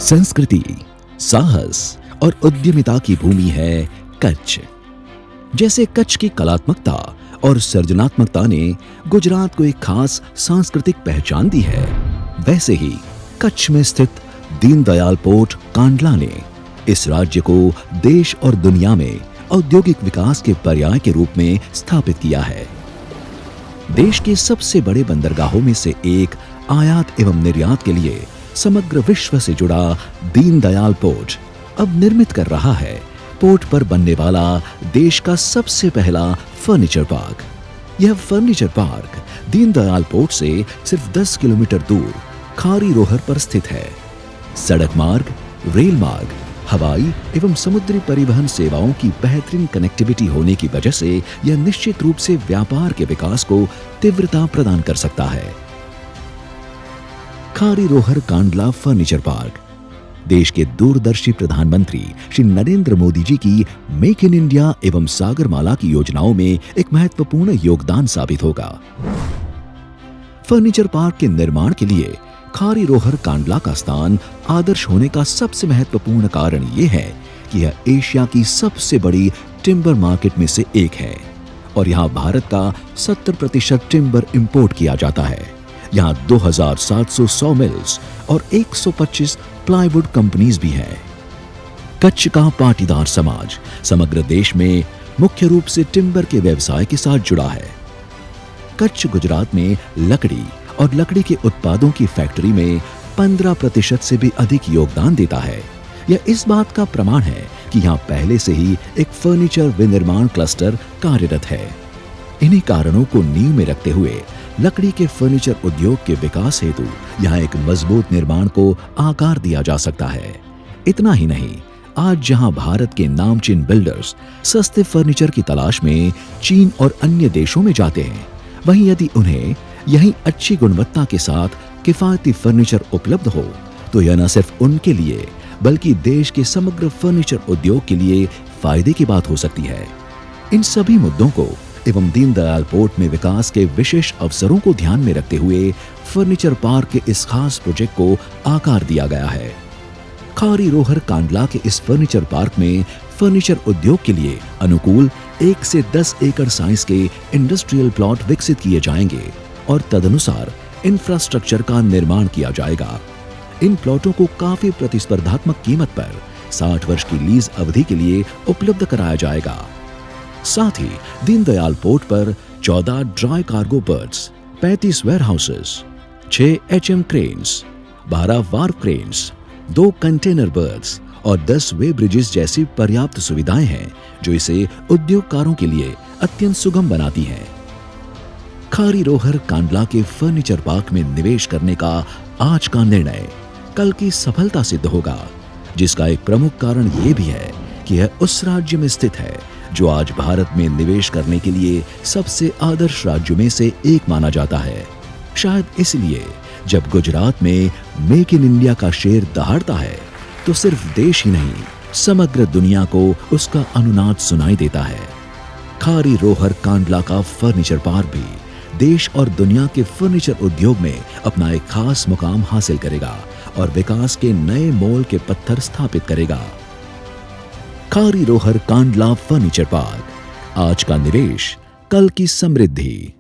संस्कृति, साहस और उद्यमिता की भूमि है कच्छ। जैसे कच्छ की कलात्मकता और सृजनात्मकता ने गुजरात को एक खास सांस्कृतिक पहचान दी है, वैसे ही कच्छ में स्थित दीनदयाल पोर्ट कांडला ने इस राज्य को देश और दुनिया में औद्योगिक विकास के पर्याय के रूप में स्थापित किया है। देश के सबसे बड़े बंदरगाहों में से एक आयात एवं निर्यात के लिए समग्र विश्व से जुड़ा दीनदयाल पोर्ट अब निर्मित कर रहा है पोर्ट पर बनने वाला देश का सबसे पहला फर्नीचर पार्क। यह फर्नीचर पार्क दीनदयाल पोर्ट से सिर्फ 10 किलोमीटर दूर खारी रोहर पर स्थित है। सड़क मार्ग, रेल मार्ग, हवाई एवं समुद्री परिवहन सेवाओं की बेहतरीन कनेक्टिविटी होने की वजह से यह निश्चित रूप से व्यापार के विकास को तीव्रता प्रदान कर सकता है। खारी रोहर कांडला फर्नीचर पार्क देश के दूरदर्शी प्रधानमंत्री श्री नरेंद्र मोदी जी की मेक इन इंडिया एवं सागरमाला की योजनाओं में एक महत्वपूर्ण योगदान साबित होगा। फर्नीचर पार्क के निर्माण के लिए खारी रोहर कांडला का स्थान आदर्श होने का सबसे महत्वपूर्ण कारण यह है कि यह एशिया की सबसे बड़ी टिम्बर मार्केट में से एक है और यहां भारत का 70% टिम्बर इंपोर्ट किया जाता है। यहां 2700 सॉ मिल्स और 125 प्लाईवुड कंपनीज भी हैं। कच्छ का पाटीदार समाज समग्र देश में मुख्य रूप से टिम्बर के व्यवसाय के साथ जुड़ा है। कच्छ गुजरात में लकड़ी और लकड़ी के उत्पादों की फैक्ट्री में 15% से भी अधिक योगदान देता है। यह इस बात का प्रमाण है कि यहाँ पहले से ही एक फर्नीचर विनिर्माण क्लस्टर कार्यरत है। इन्हीं कारणों को नींव में रखते हुए लकड़ी के फर्नीचर उद्योग के विकास हेतु यहाँ एक मजबूत निर्माण को आकार दिया जा सकता है। इतना ही नहीं, आज जहां भारत के नामचीन बिल्डर्स सस्ते फर्नीचर की तलाश में चीन और अन्य देशों में जाते हैं, वहीं यदि उन्हें यहीं अच्छी गुणवत्ता के साथ किफायती फर्नीचर उपलब्ध हो तो यह न सिर्फ उनके लिए बल्कि देश के समग्र फर्नीचर उद्योग के लिए फायदे की बात हो सकती है। इन सभी मुद्दों को एवं दीनदयाल पोर्ट में विकास के विशेष अवसरों को ध्यान में रखते हुए फर्नीचर पार्क के इस खास प्रोजेक्ट को आकार दिया गया है। खारी रोहर कांडला के इस फर्नीचर पार्क में फर्नीचर उद्योग के लिए अनुकूल 1 से 10 एकड़ साइज के इंडस्ट्रियल प्लॉट विकसित किए जाएंगे और तदनुसार इंफ्रास्ट्रक्चर का निर्माण किया जाएगा। इन प्लॉटों को काफी प्रतिस्पर्धात्मक कीमत पर 60 वर्ष की लीज अवधि के लिए उपलब्ध कराया जाएगा। साथ ही दीनदयाल पोर्ट पर 14 dry cargo berths, 35 warehouses, 6 HM cranes, 12 wharf cranes, 2 container berths और 10 वे ब्रिजेस जैसी पर्याप्त सुविधाएं हैं जो इसे उद्योगकारों के लिए अत्यंत सुगम बनाती हैं। खारी रोहर कांडला के फर्नीचर पार्क में निवेश करने का आज का निर्णय कल की सफलता सिद्ध होगा, जिसका एक प्रमुख कारण ये भी है कि यह उस राज्य में स्थित है जो आज भारत में निवेश करने के लिए सबसे आदर्श राज्यों में से एक माना जाता है। शायद इसलिए जब गुजरात में मेक इन इंडिया का शेर दहाड़ता है तो सिर्फ देश ही नहीं, समग्र दुनिया को उसका अनुनाद सुनाई देता है। खारी रोहर कांडला का फर्नीचर पार्क भी देश और दुनिया के फर्नीचर उद्योग में अपना एक खास मुकाम हासिल करेगा और विकास के नए मोल के पत्थर स्थापित करेगा। खारी रोहर कांडला फर्नीचर पार्क, आज का निवेश, कल की समृद्धि।